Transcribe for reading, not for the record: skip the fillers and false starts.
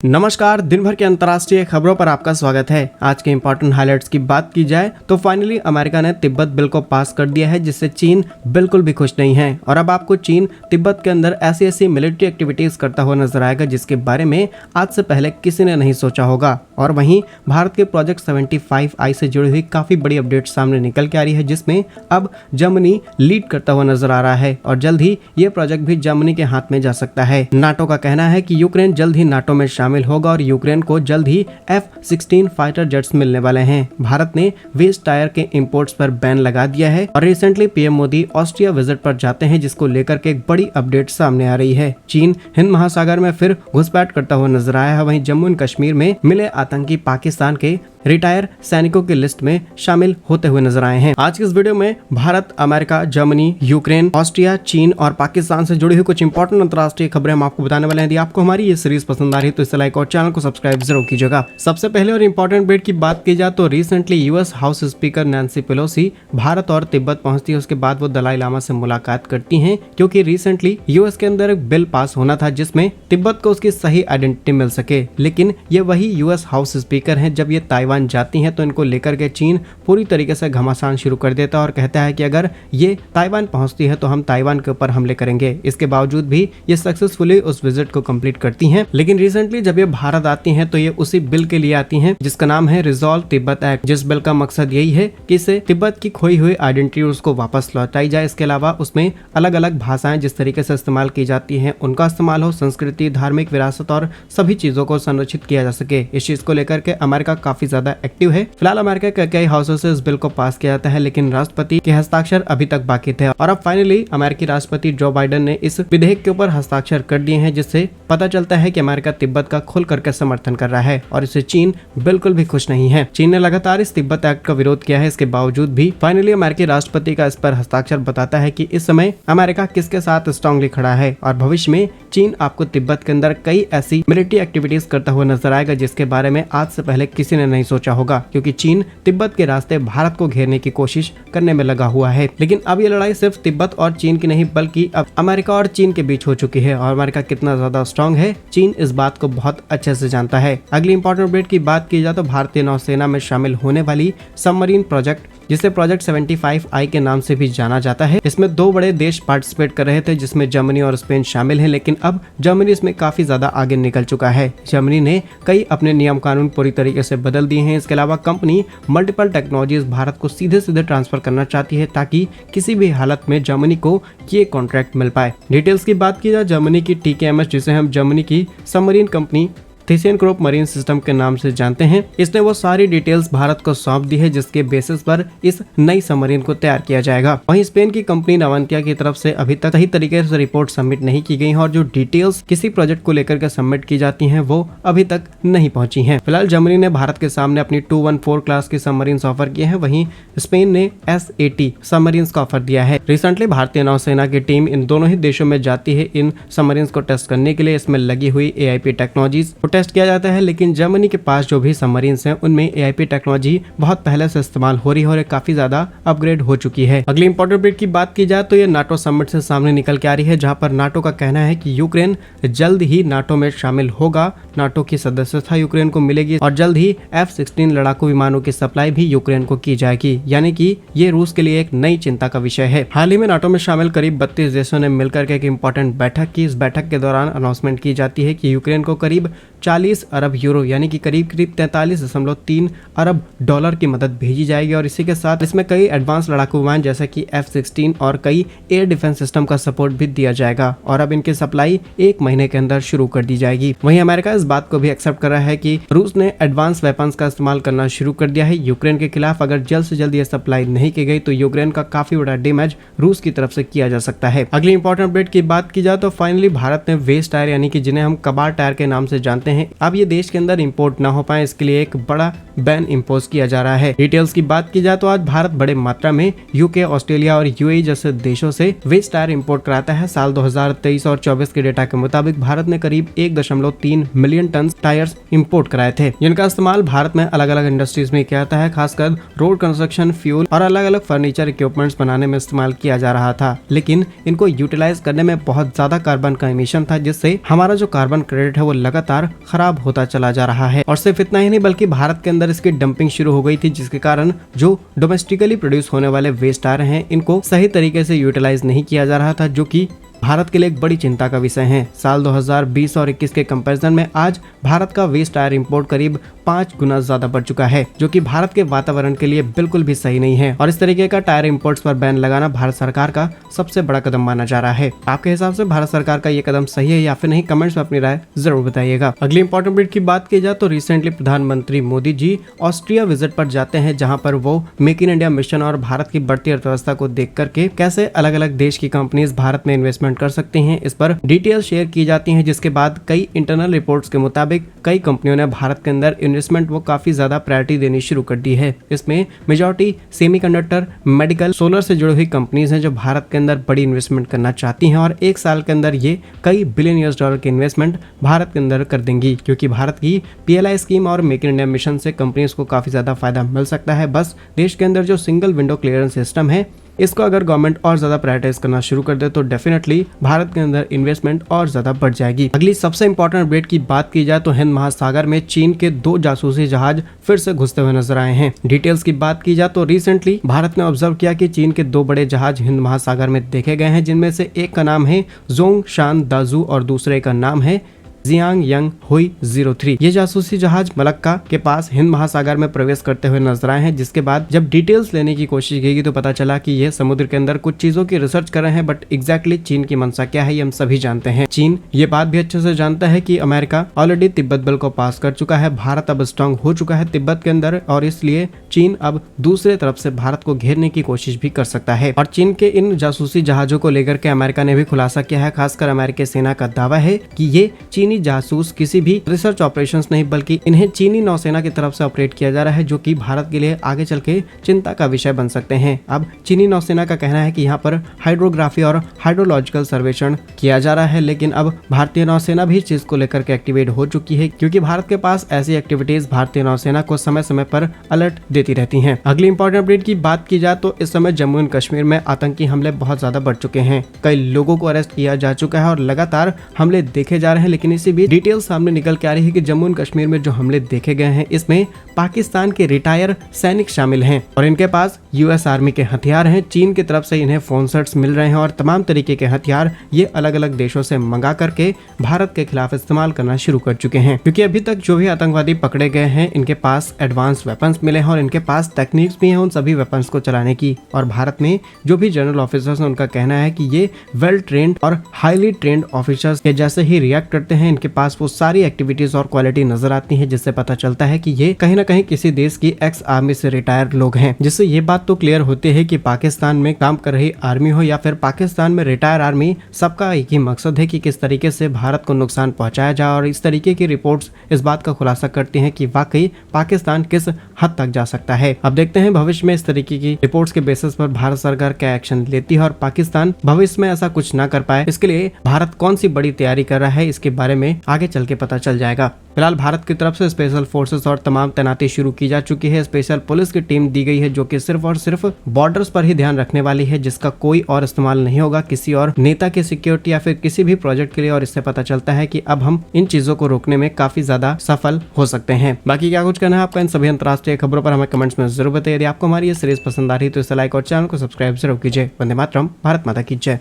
नमस्कार, दिन भर के अंतर्राष्ट्रीय खबरों पर आपका स्वागत है। आज के इंपॉर्टेंट हाइलाइट्स की बात की जाए तो फाइनली अमेरिका ने तिब्बत बिल को पास कर दिया है, जिससे चीन बिल्कुल भी खुश नहीं है। और अब आपको चीन तिब्बत के अंदर ऐसी मिलिट्री एक्टिविटीज करता हुआ नजर आएगा जिसके बारे में आज से पहले किसी ने नहीं सोचा होगा। और वहीं भारत के प्रोजेक्ट 75I से जुड़ी हुई काफी बड़ी अपडेट सामने निकल के आ रही है, जिसमें अब जर्मनी लीड करता हुआ नजर आ रहा है और जल्द ही ये प्रोजेक्ट भी जर्मनी के हाथ में जा सकता है। नाटो का कहना है कि यूक्रेन जल्द ही नाटो में शामिल होगा और यूक्रेन को जल्द ही F-16 फाइटर जेट्स मिलने वाले हैं। भारत ने वेस्ट टायर के इंपोर्ट्स पर बैन लगा दिया है और recently PM Modi Austria visit पर जाते हैं, जिसको लेकर के एक बड़ी अपडेट सामने आ रही है। चीन हिंद महासागर में फिर घुसपैठ करता हुआ नजर आया है। वहीं जम्मू एंड कश्मीर में मिले आतंकी पाकिस्तान के रिटायर सैनिकों की लिस्ट में शामिल होते हुए नजर आए हैं। आज की इस वीडियो में Bharat, America, Germany, Ukraine, Austria, चीन और पाकिस्तान से जुड़ी हुई कुछ इंपॉर्टेंट अंतर्राष्ट्रीय खबरें हम आपको बताने वाले हैं। यदि आपको हमारी ये सीरीज पसंद आ रही है तो इसे लाइक और चैनल को सब्सक्राइब जरूर कीजिएगा। सबसे पहले और इम्पोर्टेंट अपडेट की बात की जाए तो recently US house speaker Nancy Pelosi Bharat और तिब्बत पहुंचती है। उसके बाद वो दलाई लामा से मुलाकात करती हैं, क्योंकि रिसेंटली यूएस के अंदर एक बिल पास होना था जिसमें तिब्बत को उसकी सही आइडेंटिटी मिल सके। लेकिन ये वही यूएस हाउस स्पीकर हैं, जब ये ताइवान जाती हैं तो इनको लेकर के चीन पूरी तरीके से घमासान शुरू कर देता है और कहता है कि अगर ये ताइवान पहुंचती है तो हम ताइवान के ऊपर हमले करेंगे। इसके बावजूद भी ये सक्सेसफुली उस विजिट को कंप्लीट करती हैं। लेकिन रिसेंटली जब ये भारत आती हैं तो ये उसी बिल के लिए आती हैं जिसका नाम है रिजॉल्व तिब्बत एक्ट, जिस बिल का मकसद यही है कि इसे तिब्बत की खोई हुई आइडेंटिटी उसको वापस लौटाई जाए। इसके अलावा उसमें अलग अलग भाषाएं जिस तरीके से इस्तेमाल की जाती हैं उनका इस्तेमाल हो, संस्कृति, धार्मिक विरासत और सभी चीजों को संरक्षित किया जा सके। इस चीज को लेकर के अमेरिका काफी ज्यादा एक्टिव है। फिलहाल अमेरिका के कई हाउसों से इस बिल को पास किया जाता है, लेकिन राष्ट्रपति के हस्ताक्षर अभी तक बाकी थे और अब फाइनली अमेरिकी राष्ट्रपति जो बाइडेन ने इस विधेयक के ऊपर हस्ताक्षर कर दिए हैं, जिससे पता चलता है कि अमेरिका तिब्बत का खुल करके समर्थन कर रहा है और इससे चीन बिल्कुल भी खुश नहीं है। चीन ने लगातार इस तिब्बत एक्ट का विरोध किया है। इसके बावजूद भी फाइनली अमेरिकी राष्ट्रपति का इस पर हस्ताक्षर बताता है कि इस समय अमेरिका किसके साथ स्ट्रांगली खड़ा है और भविष्य में चीन आपको तिब्बत के अंदर कई ऐसी मिलिट्री एक्टिविटीज करता हुआ नजर आएगा जिसके बारे में आज से पहले किसी ने नहीं सोचा होगा, क्योंकि चीन तिब्बत के रास्ते भारत को घेरने की कोशिश करने में लगा हुआ है। लेकिन अब ये लड़ाई सिर्फ तिब्बत और चीन की नहीं बल्कि अब अमेरिका और चीन के बीच हो चुकी है और अमेरिका कितना ज्यादा स्ट्रांग है चीन इस बात को बहुत अच्छे से जानता है। अगली इंपॉर्टेंट अपडेट की बात की जाए तो भारतीय नौसेना में शामिल होने वाली सबमरीन प्रोजेक्ट, जिसे प्रोजेक्ट 75I के नाम से भी जाना जाता है, इसमें दो बड़े देश पार्टिसिपेट कर रहे थे जिसमें जर्मनी और स्पेन शामिल हैं। लेकिन अब जर्मनी इसमें काफी ज्यादा आगे निकल चुका है। जर्मनी ने कई अपने नियम कानून पूरी तरीके से बदल दिए हैं। इसके अलावा कंपनी मल्टीपल टेक्नोलॉजीज भारत को सीधे ट्रांसफर करना चाहती है ताकि किसी भी हालत में जर्मनी को ये कॉन्ट्रैक्ट मिल पाए। डिटेल्स की बात की जाए जर्मनी की TKMS, जिसे हम जर्मनी की सबमरीन कंपनी थीसियनक्रोप मरीन सिस्टम के नाम से जानते हैं, इसने वो सारी डिटेल्स भारत को सौंप दी है जिसके बेसिस पर इस नई सबमरीन को तैयार किया जाएगा। वहीं स्पेन की कंपनी नवांतिया की तरफ से अभी तक सही तरीके से रिपोर्ट सबमिट नहीं की गई है और जो डिटेल्स किसी प्रोजेक्ट को लेकर के सबमिट की जाती हैं वो अभी तक नहीं पहुंची हैं। फिलहाल जर्मनी ने भारत के सामने अपनी 214 क्लास की सबमरीन ऑफर किए हैं, वहीं स्पेन ने S80 सबमरीन का ऑफर दिया है। रिसेंटली भारतीय नौसेना की टीम इन दोनों ही देशों में जाती है इन सबमरीन को टेस्ट करने के लिए। इसमें लगी हुई AIP टेक्नोलॉजीज टेस्ट किया जाता है, लेकिन जर्मनी के पास जो भी सबमरीन्स हैं उनमें AIP टेक्नोलॉजी बहुत पहले से इस्तेमाल हो रही है और काफी ज्यादा अपग्रेड हो चुकी है। अगली इंपॉर्टेंट अपडेट की बात की जाए तो ये नाटो समिट से सामने निकल के आ रही है, जहां पर नाटो का कहना है कि यूक्रेन जल्द ही नाटो में शामिल होगा, नाटो की सदस्यता यूक्रेन को मिलेगी और जल्द ही F-16 लड़ाकू विमानों की सप्लाई भी यूक्रेन को की जाएगी। यानी कि ये रूस के लिए एक नई चिंता का विषय है। हाल ही में नाटो में शामिल करीब 32 देशों ने मिलकर के एक इंपॉर्टेंट बैठक की। इस बैठक के दौरान अनाउंसमेंट की जाती है कि यूक्रेन को करीब 40 अरब यूरो यानी कि करीब 43.3 अरब डॉलर की मदद भेजी जाएगी और इसी के साथ इसमें कई एडवांस लड़ाकू विमान जैसे कि F-16 और कई एयर डिफेंस सिस्टम का सपोर्ट भी दिया जाएगा और अब इनकी सप्लाई 1 महीने के अंदर शुरू कर दी जाएगी। वहीं अमेरिका इस बात को भी एक्सेप्ट कर रहा है कि रूस ने एडवांस वेपन्स का इस्तेमाल करना शुरू कर दिया है यूक्रेन के खिलाफ। अगर जल्द से जल्द ये सप्लाई नहीं की गई तो यूक्रेन का काफी बड़ा डैमेज रूस की तरफ से किया जा सकता है। अगली इंपॉर्टेंट अपडेट की बात की जाए तो फाइनली भारत ने वेस्ट टायर यानी कि जिन्हें हम कबाड़ टायर के नाम से जानते हैं, अब ये देश के अंदर इंपोर्ट ना हो पाए इसके लिए एक बड़ा बैन इम्पोज किया जा रहा है। डिटेल्स की बात की जाए तो आज भारत बड़े मात्रा में यूके, ऑस्ट्रेलिया और यूएई जैसे देशों से वेस्ट टायर इंपोर्ट कराता है। साल 2023 और 24 के डेटा के मुताबिक भारत ने करीब 1.3 मिलियन टन टायर्स इंपोर्ट कराए थे, जिनका इस्तेमाल भारत में अलग अलग इंडस्ट्रीज में किया जाता है, खासकर रोड कंस्ट्रक्शन, फ्यूल और अलग अलग फर्नीचर इक्विपमेंट्स बनाने में इस्तेमाल किया जा रहा था। लेकिन इनको यूटिलाइज करने में बहुत ज्यादा कार्बन का इमिशन था, जिससे हमारा जो कार्बन क्रेडिट है वो लगातार खराब होता चला जा रहा है। और सिर्फ इतना ही नहीं बल्कि भारत के अंदर इसकी डंपिंग शुरू हो गई थी, जिसके कारण जो डोमेस्टिकली प्रोड्यूस होने वाले वेस्ट आ रहे हैं इनको सही तरीके से यूटिलाइज नहीं किया जा रहा था, जो कि भारत के लिए एक बड़ी चिंता का विषय है। साल 2020 और 21 के कंपैरिजन में आज भारत का वेस्ट टायर इंपोर्ट करीब 5 गुना ज्यादा बढ़ चुका है, जो कि भारत के वातावरण के लिए बिल्कुल भी सही नहीं है। और इस तरीके का टायर इंपोर्ट्स पर बैन लगाना भारत सरकार का सबसे बड़ा कदम माना जा रहा है। आपके हिसाब से भारत सरकार का ये कदम सही है या फिर नहीं? कमेंट्स में अपनी राय जरूर बताइएगा। अगली इंपॉर्टेंट अपडेट की बात की जाए तो रिसेंटली प्रधानमंत्री मोदी जी ऑस्ट्रिया विजिट पर जाते हैं, जहाँ पर वो मेक इन इंडिया मिशन और भारत की बढ़ती अर्थव्यवस्था को देख करके कैसे अलग अलग देश की कंपनीज भारत में इन्वेस्टमेंट कर सकती हैं, इस पर डिटेल शेयर की जाती हैं। जिसके बाद कई इंटरनल रिपोर्ट्स के मुताबिक कई कंपनियों ने भारत के अंदर इन्वेस्टमेंट वो काफी ज्यादा प्रायोरिटी देनी शुरू कर दी है। इसमें मेजॉरिटी सेमीकंडक्टर, मेडिकल, सोलर से जुड़ी हुई कंपनीज हैं जो भारत के अंदर बड़ी इन्वेस्टमेंट करना चाहती हैं और एक साल के अंदर ये कई बिलियन US डॉलर की इन्वेस्टमेंट भारत के अंदर कर देंगी, क्योंकि भारत की PLI स्कीम और मेक इन इंडिया मिशन से कंपनीज को काफी ज्यादा फायदा मिल सकता है। बस देश के अंदर जो सिंगल विंडो क्लियरेंस सिस्टम है इसको अगर गवर्नमेंट और ज्यादा प्रायोरिटाइज करना शुरू कर दे तो डेफिनेटली भारत के अंदर इन्वेस्टमेंट और ज्यादा बढ़ जाएगी। अगली सबसे इंपॉर्टेंट अपडेट की बात की जाए तो हिंद महासागर में चीन के 2 जासूसी जहाज फिर से घुसते हुए नजर आए हैं। डिटेल्स की बात की जाए तो रिसेंटली भारत ने ऑब्जर्व किया कि चीन के 2 बड़े जहाज हिंद महासागर में देखे गए हैं, जिनमें से एक का नाम है जोंग शान दाजू और दूसरे का नाम है जियांग यंग हुई 03। ये जासूसी जहाज मलक्का के पास हिंद महासागर में प्रवेश करते हुए नजर आए हैं, जिसके बाद जब डिटेल्स लेने की कोशिश की गई तो पता चला कि ये समुद्र के अंदर कुछ चीजों की रिसर्च कर रहे हैं, बट एग्जैक्टली चीन की मंशा क्या है ये हम सभी जानते हैं। चीन ये बात भी अच्छे से जानता है कि अमेरिका ऑलरेडी तिब्बत बिल को पास कर चुका है, भारत अब स्ट्रांग हो चुका है तिब्बत के अंदर और इसलिए चीन अब दूसरे तरफ से भारत को घेरने की कोशिश भी कर सकता है। और चीन के इन जासूसी जहाजों को लेकर के अमेरिका ने भी खुलासा किया है। खासकर अमेरिकी सेना का दावा है कि ये चीनी जासूस किसी भी रिसर्च ऑपरेशंस नहीं बल्कि इन्हें चीनी नौसेना की तरफ से ऑपरेट किया जा रहा है, जो कि भारत के लिए आगे चल के चिंता का विषय बन सकते हैं। अब चीनी नौसेना का कहना है कि यहाँ पर हाइड्रोग्राफी और हाइड्रोलॉजिकल सर्वेक्षण किया जा रहा है, लेकिन अब भारतीय नौसेना भी इस चीज को लेकर के एक्टिवेट हो चुकी है, क्योंकि भारत के पास ऐसी एक्टिविटीज भारतीय नौसेना को समय समय पर अलर्ट देती रहती है। अगली इंपॉर्टेंट अपडेट की बात की जाए तो इस समय जम्मू एंड कश्मीर में आतंकी हमले बहुत ज्यादा बढ़ चुके हैं। कई लोगों को अरेस्ट किया जा चुका है और लगातार हमले देखे जा रहे हैं, लेकिन इसी बीच डिटेल सामने निकल के आ रही है कि जम्मू एंड कश्मीर में जो हमले देखे गए हैं इसमें पाकिस्तान के रिटायर सैनिक शामिल हैं और इनके पास US आर्मी के हथियार हैं। चीन की तरफ से इन्हें फोन सेट्स मिल रहे हैं और तमाम तरीके के हथियार ये अलग अलग देशों से मंगा करके भारत के खिलाफ इस्तेमाल करना शुरू कर चुके हैं, क्योंकि अभी तक जो भी आतंकवादी पकड़े गए हैं इनके पास एडवांस वेपन्स मिले हैं और इनके पास टेक्निक्स भी हैं उन सभी वेपन्स को चलाने की। और भारत में जो भी जनरल ऑफिसर्स हैं उनका कहना है कि ये वेल ट्रेंड और हाईली ट्रेंड ऑफिसर्स के जैसे ही रिएक्ट करते हैं। इनके पास वो सारी एक्टिविटीज और क्वालिटी नजर आती है, जिससे पता चलता है कि ये कहीं ना कहीं किसी देश की एक्स आर्मी से रिटायर लोग हैं। जिससे ये बात तो क्लियर होती है कि पाकिस्तान में काम कर रही आर्मी हो या फिर पाकिस्तान में रिटायर आर्मी, सबका एक ही मकसद है कि किस तरीके से भारत को नुकसान पहुंचाया जाए। और इस तरीके की रिपोर्ट्स इस बात का खुलासा करती हैं कि वाकई पाकिस्तान किस हद तक जा सकता है। अब देखते हैं भविष्य में इस तरीके की रिपोर्ट्स के बेसिस पर भारत सरकार क्या एक्शन लेती है और पाकिस्तान भविष्य में ऐसा कुछ ना कर पाए, इसके लिए भारत कौन सी बड़ी तैयारी कर रहा है, इसके बारे में आगे चल के पता चल जाएगा। फिलहाल भारत की तरफ से स्पेशल फोर्सेस और तमाम तैनाती शुरू की जा चुकी है। स्पेशल पुलिस की टीम दी गई है जो कि सिर्फ और सिर्फ बॉर्डर्स पर ही ध्यान रखने वाली है, जिसका कोई और इस्तेमाल नहीं होगा किसी और नेता की सिक्योरिटी या फिर किसी भी प्रोजेक्ट के लिए। और इससे पता चलता है कि अब हम इन चीजों को रोकने में काफी ज्यादा सफल हो सकते हैं। बाकी क्या कुछ कहना है आपका इन सभी अंतर्राष्ट्रीय खबरों पर हमें कमेंट्स में जरूर बताइए। यदि आपको हमारी ये सीरीज पसंद आ रही तो इसे लाइक और चैनल को सब्सक्राइब जरूर कीजिए। वंदे मातरम, भारत माता की जय।